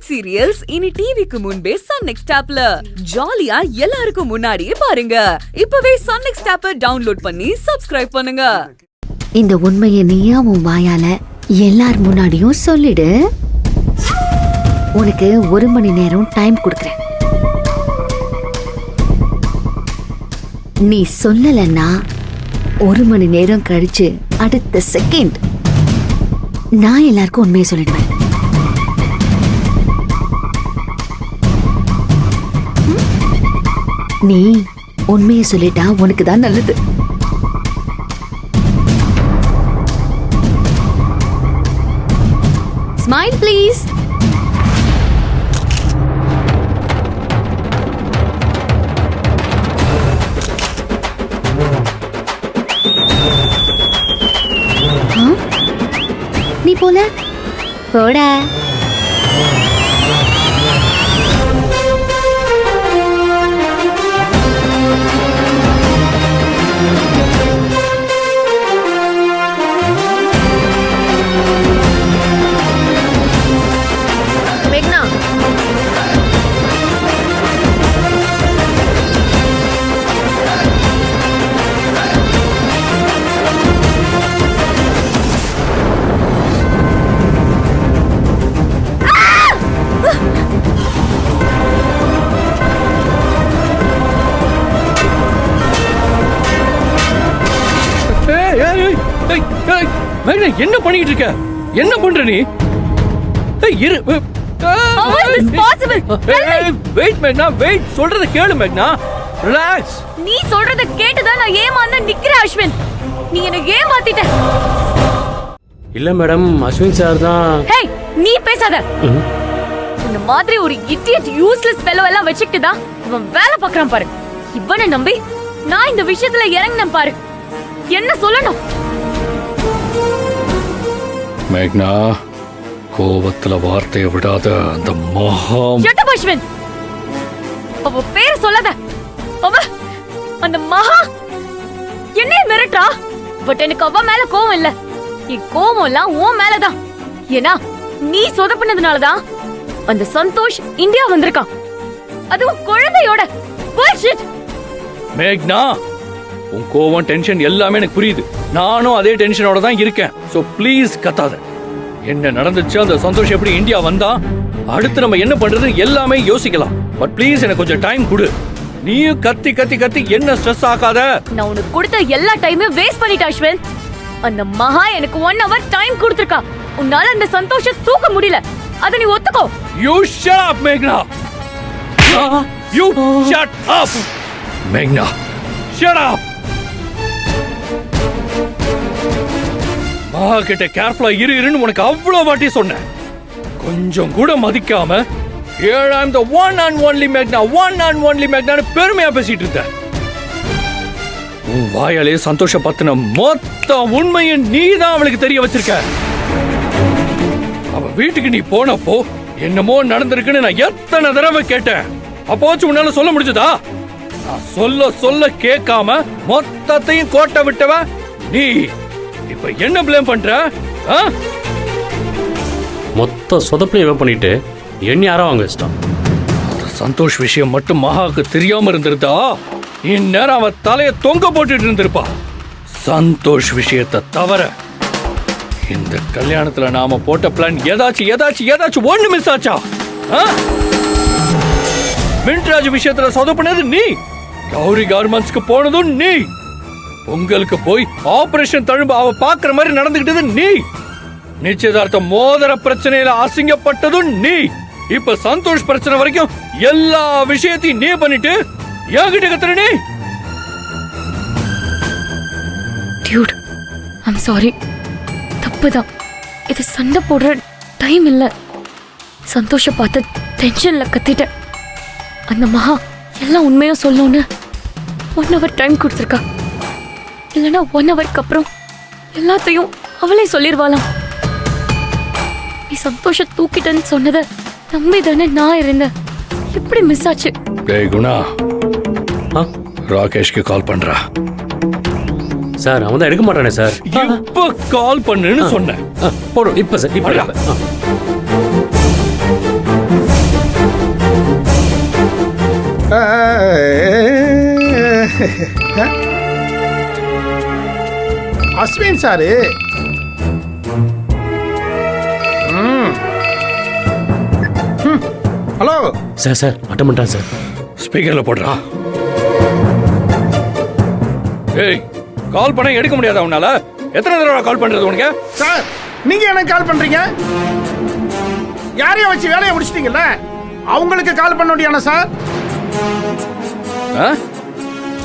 Web serials இனி டிவிக்கு முன்பே சன் நெக்ஸ்ட் ஆப்ல ஜாலியா எல்லாருக்கும் முன்னாடியே பாருங்க. இப்பவே சன் நெக்ஸ்ட் ஆப்பை டவுன்லோட் பண்ணி சப்ஸ்கிரைப் பண்ணுங்க. இந்த உண்மையை நீயா உன் வாயால எல்லார் முன்னாடியும் சொல்லிடு. உனக்கு 1 மணி நேரம் டைம் கொடுக்கறேன். நீ சொல்லலன்னா 1 மணி நேரம் கழிச்சு அடுத்த செகண்ட் நான் எல்லாருக்கும் உண்மையை சொல்லிடுவேன். நீ உண்மையை சொல்லிட்டா உனக்கு தான் நல்லது. Smile, please. நீ போல போடா. என்ன பண்ணிட்டு இருக்க? என்ன பண்ற நீ? இரு. வெயிட் மேக்னா, வெயிட். சொல்றத கேளு மேக்னா. ரிலாக்ஸ். நீ சொல்றத கேட்டு தான் நான் ஏமாந்து நிக்கிறேன் அஸ்வின். நீ என்ன ஏமாத்திட்ட. இல்ல மேடம், அஸ்வின் சார் தான். ஹே, நீ பேசாத. இந்த மாதிரி ஒரு இடியட் யூஸ்லெஸ் ஃபெலோ எல்லாம் வச்சிட்டு தான் இவன் வேலை பார்க்கறான் பாரு. இவனை நம்பி நான் இந்த விஷயத்துல இறங்கினேன் பாரு. என்ன சொல்லணும்? மேக்னா, கோவத்துல வார்த்தையை விடாத. அந்த மகா ஷட் அப் அஸ்வின். அவ பேர் சொல்லாத. அவ அந்த மகா என்னைய மிரட்டா. பட் எனக்கு அவ மேல கோவம் இல்ல. என் கோவம் எல்லாம் உன் மேலதான். ஏன்னா நீ சொதப்பினதுனாலதான் அந்த சந்தோஷ் இந்தியா வந்திருக்கான். அதுவும் குழந்தையோட. புல்ஷிட். மேக்னா, உன் கோவம், டென்ஷன் எல்லாமே எனக்கு புரியுது. நானும் அதே டென்ஷனோட தான் இருக்கேன். சோ ப்ளீஸ் கத்தாத. என்ன நடந்துச்சு, அந்த சந்தோஷம் எப்படி இந்தியா வந்தா, அடுத்து நம்ம என்ன பண்றது எல்லாமே யோசிக்கலாம். பட் ப்ளீஸ் எனக்கு கொஞ்சம் டைம் கொடு. நீயும் கத்தி கத்தி கத்தி என்ன ஸ்ட்ரெஸ் ஆகாத. நான் உனக்கு கொடுத்த எல்லா டைமையும் வேஸ்ட் பண்ணிட்ட அஸ்வின். அந்த மகா எனக்கு 1 hour டைம் கொடுத்திருக்கா. உன்னால அந்த சந்தோஷம் தூக்க முடியல. அத நீ ஒத்துக்கோ. You shut up, மேக்னா. You shut up. மேக்னா, shut up. மகா கிட்ட கேர்ஃபுல்லா இருன்னு உனக்கு அவ்வளவு வாட்டி சொன்னேன். கொஞ்சம் கூட மதிக்காம here I am the one and only மேக்னா, one and only மேக்னா பெருமையா பேசிட்டு இருந்த. உன் வாயாலே சந்தோஷ பத்தின மொத்த உண்மையை நீ தான் அவளுக்கு தெரிய வச்சிருக்க. அவ வீட்டுக்கு நீ போனப்போ என்னமோ நடந்திருக்குன்னு நான் எத்தனை தடவை கேட்டேன். அப்போச்சு உன்னால சொல்ல முடிஞ்சதா? நான் சொல்ல சொல்ல கேட்காம மொத்தத்தையும் கோட்டை விட்டவ நீ. இப்ப என்ன ப்ளேம் பண்ற? மொத்த சொதப்பலையும் பண்ணிட்டு என்ன யாரோ வாங்க வச்சிட்டான். சந்தோஷ் விஷயம் மட்டும் மகாவுக்கு தெரியாம இருந்திருந்தா இந்நேரம் அவ தலைய தொங்க போட்டுட்டு இருந்திருப்பா. சந்தோஷ் விஷயத்தை தவிர இந்த கல்யாணத்துல நாம போட்ட பிளான் ஏதாச்சும் ஒண்ணு மிஸ் ஆச்சா? மின்ட்ராஜ் விஷயத்துல சொதப்பினது நீ. கௌரி கார்மெண்ட்ஸ்க்கு போனதும் நீ. பொங்கலுக்கு போய் ஆபரேஷன் தழும்பு அவ பாக்குற மாதிரி நடந்துகிட்டது நீ. நிச்சயதார்த்த மோதிர பிரச்சனையில அசிங்கப்பட்டதும் நீ. இப்ப சந்தோஷ் பிரச்சனை வரைக்கும் எல்லா விஷயத்தையும் நீ பண்ணிட்டு என்கிட்ட கத்துற நீ. Dude, I'm sorry. தப்புதான். இது சண்டை போடுற டைம் இல்ல. சந்தோஷ பார்த்து டென்ஷன்ல கத்திட்டேன். அந்த மகா எல்லாம் உண்மையா சொல்லணும்னு 1 hour டைம் கொடுத்துருக்கா. இல்லைன்னா 1 hourக்கு அப்புறம் எல்லாத்தையும் அவளே சொல்லிருவாளாம். நீ சந்தோஷ தூக்கிட்டேன்னு சொன்னதை நம்பி தானே நான் இருந்தேன். எப்படி மிஸ் ஆச்சு? டேய் குணா, ராகேஷ்க்கு கால் பண்றா. சார் அவன் தான் எடுக்க மாட்டானே சார். இப்ப கால் பண்ணுன்னு சொன்னேன். போடும் இப்ப சார். இப்ப Ashwin sir hello sir attend பண்ணிட்டான் சார். ஸ்பீக்கர்ல போடுறா. ஏய், கால் பண்ண எடுக்க முடியாதா உன்னால? எத்தனை தடவை கால் பண்றது உனக்கு? சார், நீங்க எனக்கு கால் பண்றீங்க? யாரையும் வச்சு வேலையை முடிச்சிட்டீங்கல்ல, அவங்களுக்கு கால் பண்ண முடியாதா சார்?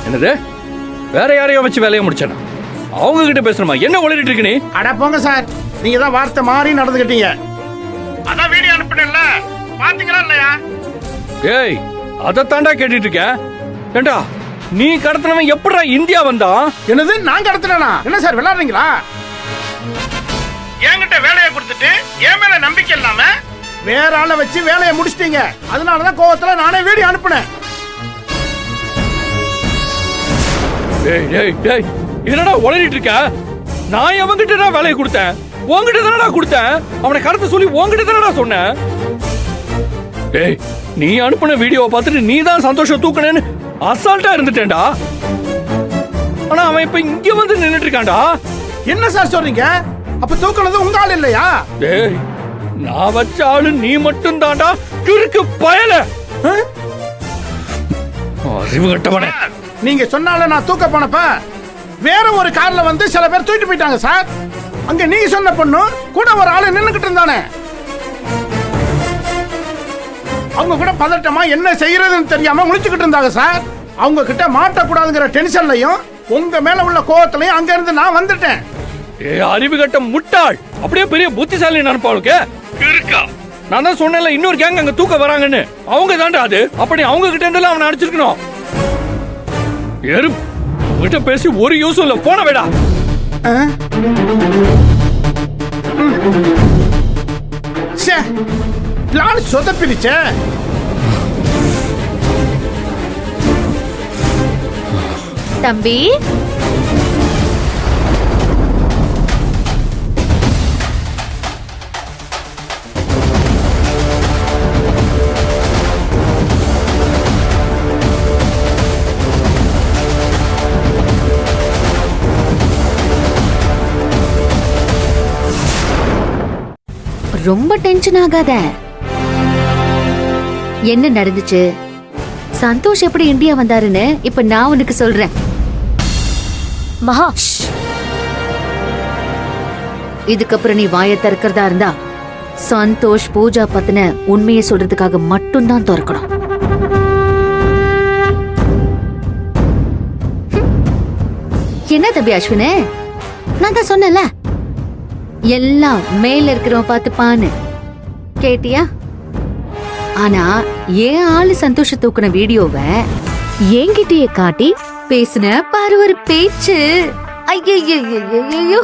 என்னது? வேற யாரையோ வச்சு வேலையை முடிச்சானா? அவங்க கிட்ட பேசுறமா? என்ன உளறிட்டு இருக்க நீ? அட போங்க சார், நீங்க தான் வார்த்தை மாறி நடந்துக்கிட்டீங்க. அதான் வீடியோ அனுப்பினேன்ல, பாத்தீங்களா இல்லையா? ஏய், அதைத்தாண்டா கேட்டுட்டு இருக்கேன். ஏண்டா, நீ கடத்தினவன் எப்படா இந்தியா வந்தான்? என்னது, நான் கடத்தினா? என்ன சார் விளையாடுறீங்களா? என்கிட்ட வேலையை கொடுத்துட்டு என் மேல நம்பிக்கை இல்லாம வேற ஆளை வச்சு வேலையை முடிச்சிட்டீங்க. அதனாலதான் கோவத்துல நானே வீடியோ அனுப்புனேன். என்னடா உளறிட்டு இருக்க? நான் அவன்கிட்ட வேலையை கொடுத்தேன், உன்கிட்ட தானடா கொடுத்தேன். அவனை கடத்த சொல்லி உன்கிட்ட தானடா சொன்னேன். ஏய், நீ அனுப்புன வீடியோவை பார்த்துட்டு நீ தான் சந்தோஷம் தூக்கணும்னு அசால்ட்டா இருந்துட்டேன்டா. ஆனா அவன் இப்ப இங்க வந்து நின்னுட்டு இருக்கான்டா. என்ன சார் சொல்றீங்க? அப்ப தூக்குனது உங்க ஆள் இல்லையா? ஏய், நான் வச்ச ஆளு நீ மட்டும் தான்டா. கிறுக்கு பயல, அறிவு கட்டவனே. நீங்க சொன்னால நான் தூக்க போனப்ப வேற ஒரு கார்ல வந்து சில பேர் தூக்கிட்டு போயிட்டாங்க சார். அங்க நீ சொன்ன பொண்ணு கூட ஒரு ஆளு நின்னுகிட்டு இருந்தானே, அவங்க கூட பதட்டமா என்ன செய்யறதுன்னு தெரியாம முழிச்சுக்கிட்டு இருந்தாங்க சார். அவங்க கிட்ட மாட்டக்கூடாதுங்கிற டென்ஷன்லயும் உங்க மேல உள்ள கோவத்திலையும் அங்க இருந்து நான் வந்துட்டேன். ஏ அறிவு கட்ட முட்டாள், அப்படியே பெரிய புத்திசாலி நினைப்பாளுக்கு இருக்கா? நான் தான் சொன்னேன்ல, இன்னொரு கேங் அங்க தூக்க வராங்கன்னு. அவங்க தான்டா அது. அப்படி அவங்க கிட்ட இருந்தெல்லாம் அவனை அடிச்சிருக்கணும். உங்ககிட்ட பேசி ஒரு யூஸும் இல்ல, போன வேடா. பிளான் சொதப்பிடுச்சே. தம்பி, ரொம்ப டென்ஷன் ஆகாத. என்ன நடந்துச்சு, சந்தோஷ் எப்படி இந்தியா வந்தாருன்னு இப்ப நான் உனக்கு சொல்றேன். மகா, இதுக்கப்புறம் நீ வாயை திறக்கிறதா இருந்தா சந்தோஷ் பூஜா பத்தின உண்மையை சொல்றதுக்காக மட்டும்தான் திறக்கணும். என்ன தம்பி அஸ்வினே, நான் தான் சொன்னேன்ல, எல்லாம் மேல இருக்கிறவன் பார்த்துப்பான்னு. கேட்டியா? ஆனா ஏன் ஆளு சந்தோஷ தூக்குன வீடியோவை என்கிட்டயே காட்டி பேசுன பாரு ஒரு பேச்சு. ஐயோ